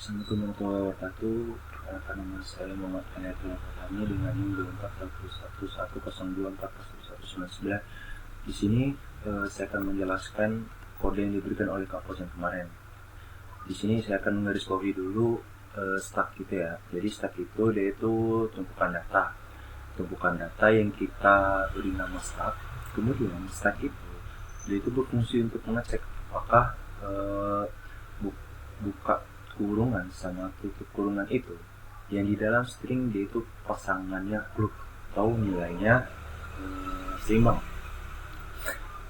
Assalamualaikum warahmatullahi wabarakatuh. Perkenalkan, nama saya Muhammad Anayatul Fatani dengan NIM 241110244119. Di sini saya akan menjelaskan kode yang diberikan oleh Kapos yang kemarin. Di sini saya akan menggarisbawahi dulu stack gitu ya. Jadi stack itu dia itu tumpukan data yang kita beri nama stack. Kemudian stack itu dia itu berfungsi untuk mengecek apakah buka kurungan sama tutup kurungan itu yang di dalam string dia itu pasangannya grup atau nilainya seimbang.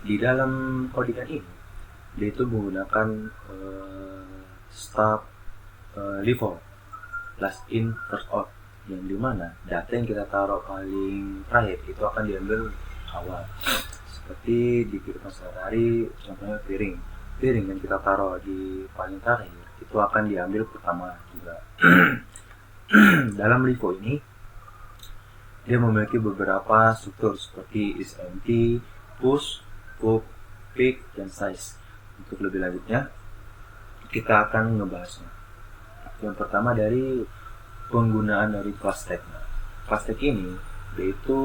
Di dalam codingan ini dia itu menggunakan start, default, last in, first out, yang dimana data yang kita taruh paling terakhir itu akan diambil awal. Seperti di kehidupan sehari-hari, contohnya piring yang kita taruh di paling terakhir itu akan diambil pertama juga. Dalam LIFO ini dia memiliki beberapa struktur seperti is empty, push, pop, pick, dan size. Untuk lebih lanjutnya kita akan ngebahasnya. Yang pertama dari penggunaan dari class tag. Class tag ini yaitu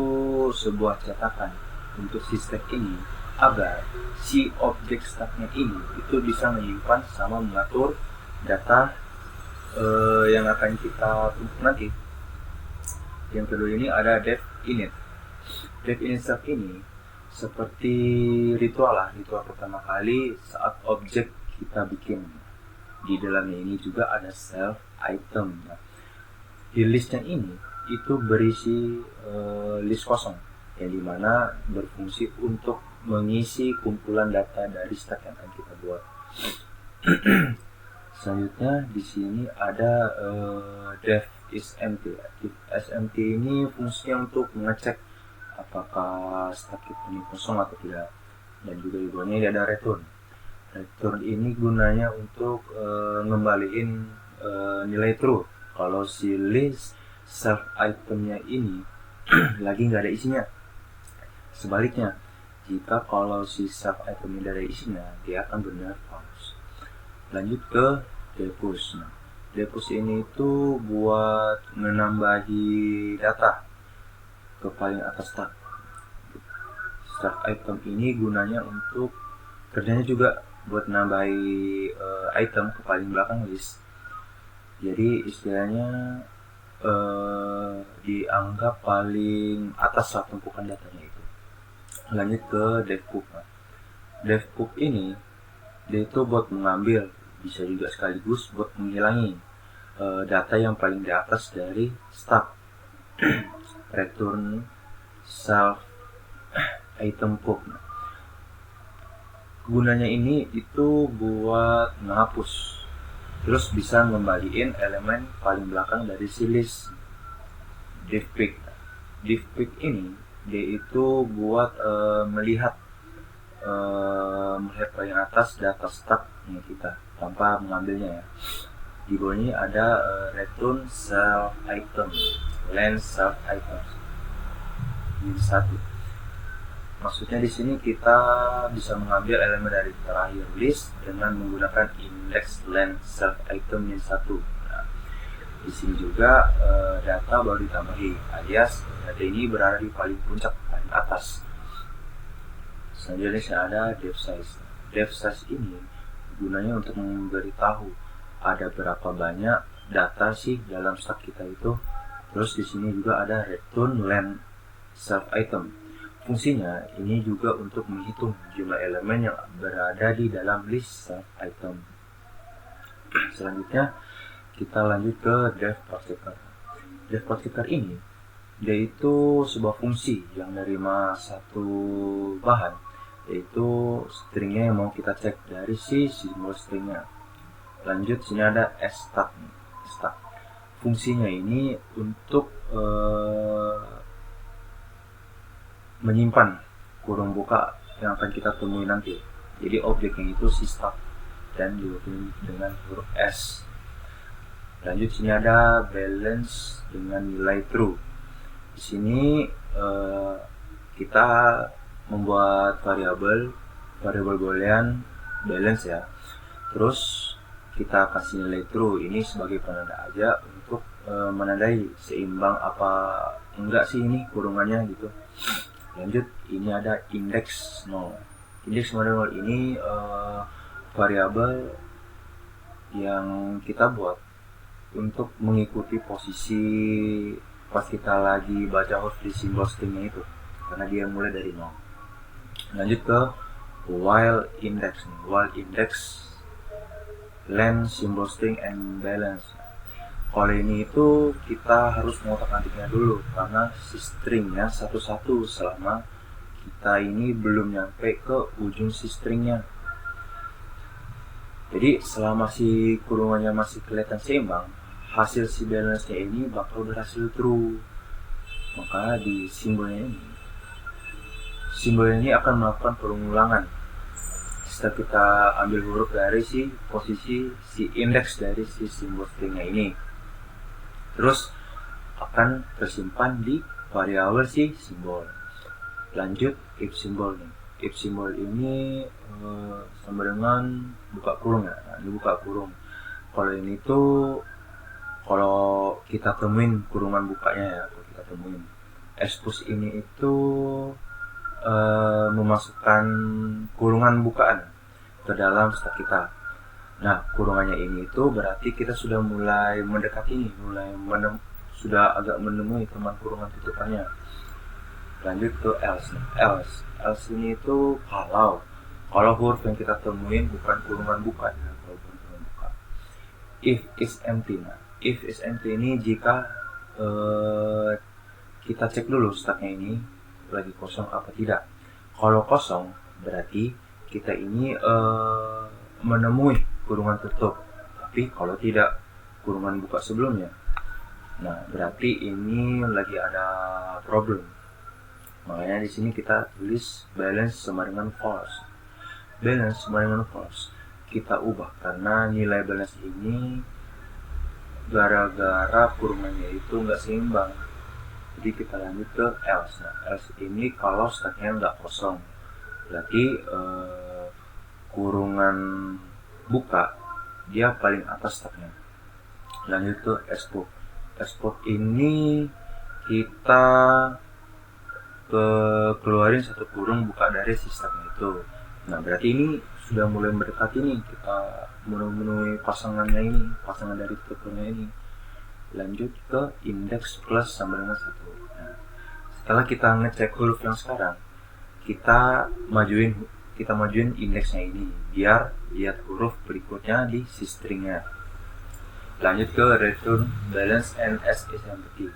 sebuah cetakan untuk si stack ini agar si objek stacknya ini itu bisa menyimpan sama mengatur data yang akan kita tumpuk nanti. Yang kedua ini ada dev init. Dev init stack ini seperti ritual pertama kali saat objek kita bikin. Di dalamnya ini juga ada self item. Di listnya ini itu berisi list kosong yang dimana berfungsi untuk mengisi kumpulan data dari stack yang akan kita buat. Selanjutnya di sini ada dev is empty. Dev is empty ini fungsinya untuk mengecek apakah stack ini kosong atau tidak. Dan juga di bawahnya ada return. Return ini gunanya untuk ngembaliin nilai true kalau si list self itemnya ini lagi nggak ada isinya. Sebaliknya, jika kalau si self item ini ada isinya, dia akan benar false. Lanjut ke depush. Depush ini itu buat menambahi data ke paling atas stack. Self item ini gunanya untuk kerjanya juga buat nambahi item ke paling belakang list. Jadi istilahnya dianggap paling atas saat tumpukan datanya itu. Lanjut ke devpoop. Devpoop ini dia itu buat mengambil, bisa juga sekaligus buat menghilangi data yang paling di atas dari stack. Return self item poop. Gunanya ini itu buat menghapus, terus bisa ngembaliin elemen paling belakang dari si list. Divpick. Divpick ini dia itu buat melihat paling atas data stacknya kita tanpa mengambilnya ya. Di bawahnya ada return self item, lens self items. Ini satu. Maksudnya di sini kita bisa mengambil elemen dari terakhir list dengan menggunakan index lens self item yang satu. Nah, di sini juga data baru ditambahi, alias data ini berada di paling puncak, paling atas. Selanjutnya ada dev size. Dev size ini gunanya untuk memberitahu ada berapa banyak data sih dalam stack kita itu. Terus di sini juga ada return len self item. Fungsinya ini juga untuk menghitung jumlah elemen yang berada di dalam list self item. Selanjutnya kita lanjut ke dev parseker. Dev parseker ini dia itu sebuah fungsi yang menerima satu bahan, yaitu stringnya yang mau kita cek dari si simbol stringnya. Lanjut sini ada stack. Fungsinya ini untuk menyimpan kurung buka yang akan kita temui nanti. Jadi objeknya itu si stack dan ditulis dengan huruf S. Lanjut sini ada balance dengan nilai true. Di sini kita membuat variabel boolean balance ya. Terus kita kasih nilai true. Ini sebagai penanda aja untuk menandai seimbang apa enggak sih ini kurungannya gitu. Lanjut, ini ada indeks 0. Indeks 0 ini variabel yang kita buat untuk mengikuti posisi pas kita lagi baca huruf di simbol stringnya itu, karena dia mulai dari 0. Lanjut ke while index. While index length, symbol string, and balance. Kalau ini itu kita harus mengotak-atiknya dulu karena si stringnya satu-satu selama kita ini belum nyampe ke ujung si stringnya. Jadi selama si kurungannya masih kelihatan seimbang, hasil si balance-nya ini bakal berhasil true. Maka di simbolnya ini akan melakukan pengulangan setelah kita ambil huruf dari si posisi si indeks dari si simbol stringnya ini, terus akan tersimpan di variabel si simbol. Lanjut if simbol nih. If simbol ini sama dengan buka kurung ya. Nah, ini buka kurung. Kalau ini tuh kalau kita temuin kurungan bukanya ya, kalau kita temuin expose ini itu memasukkan kurungan bukaan ke dalam stack kita. Nah, kurungannya ini itu berarti kita sudah mulai mendekati nih, sudah agak menemui teman kurungan tutupannya. Lanjut ke else. Else ini itu kalau huruf yang kita temuin bukan kurungan buka ya, kalau bukan kurungan buka. If is empty. Nah, if is empty ini jika kita cek dulu stacknya ini lagi kosong apa tidak. Kalau kosong berarti kita ini menemui kurungan tutup. Tapi kalau tidak kurungan buka sebelumnya, nah berarti ini lagi ada problem. Makanya di sini kita tulis balance sama dengan false. Balance sama dengan false kita ubah karena nilai balance ini gara-gara kurungannya itu nggak seimbang. Jadi kita lanjut ke else. Nah, else ini kalau stacknya nggak kosong, berarti kurungan buka dia paling atas stacknya. Lanjut ke export. Export ini kita keluarin satu kurung buka dari si stacknya itu. Nah, berarti ini sudah mulai mendekati nih, kita memenuhi pasangannya ini, pasangan dari tuturnya ini. Lanjut ke indeks plus sama dengan 1. Nah, setelah kita ngecek huruf yang sekarang, kita majuin indeksnya ini biar lihat huruf berikutnya di si stringnya. Lanjut ke return balance and s is empty.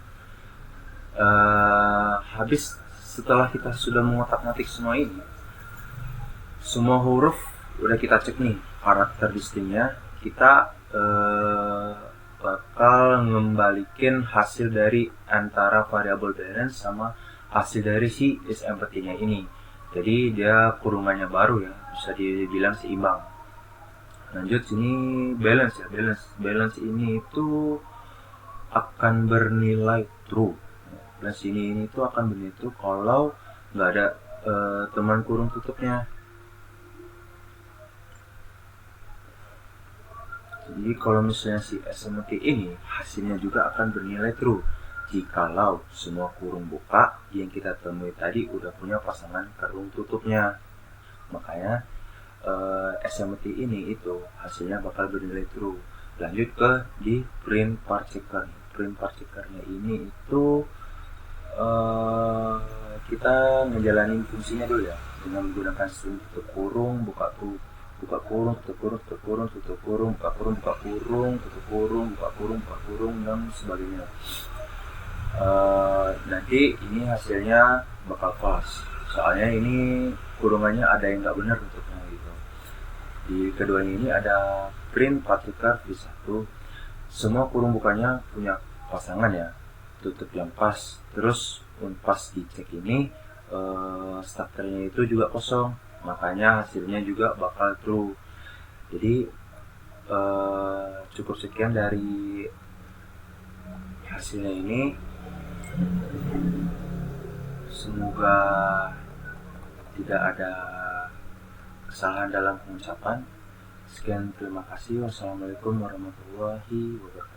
Habis setelah kita sudah mengotak-atik semua ini, semua huruf udah kita cek nih karakter di stringnya, kita bakal ngembalikin hasil dari antara variabel balance sama hasil dari si is empty-nya ini. Jadi dia kurungannya baru ya, bisa dibilang seimbang. Lanjut sini balance ya, balance ini itu akan bernilai true. Balance ini itu akan bernilai true kalau nggak ada teman kurung tutupnya. Jadi kalau misalnya si SMT ini hasilnya juga akan bernilai true jikalau semua kurung buka yang kita temui tadi udah punya pasangan kurung tutupnya. Makanya SMT ini itu hasilnya bakal bernilai true. Lanjut ke di print part checker. Print part checkernya ini itu kita ngejalanin fungsinya dulu ya dengan menggunakan string tutup kurung, buka kurung, tutup kurung, tutup kurung, tutup kurung, buka kurung, buka kurung, tutup kurung, buka kurung, buka kurung, dan sebagainya. Nanti ini hasilnya bakal false. Soalnya ini kurungannya ada yang nggak benar tutupnya gitu. Di keduanya ini ada print partikel v1. Semua kurung bukanya punya pasangan ya, tutup yang pas. Terus pas dicek ini starternya itu juga kosong. Makanya hasilnya juga bakal true. Jadi cukup sekian dari hasilnya ini. Semoga tidak ada kesalahan dalam pengucapan. Sekian, terima kasih. Wassalamualaikum warahmatullahi wabarakatuh.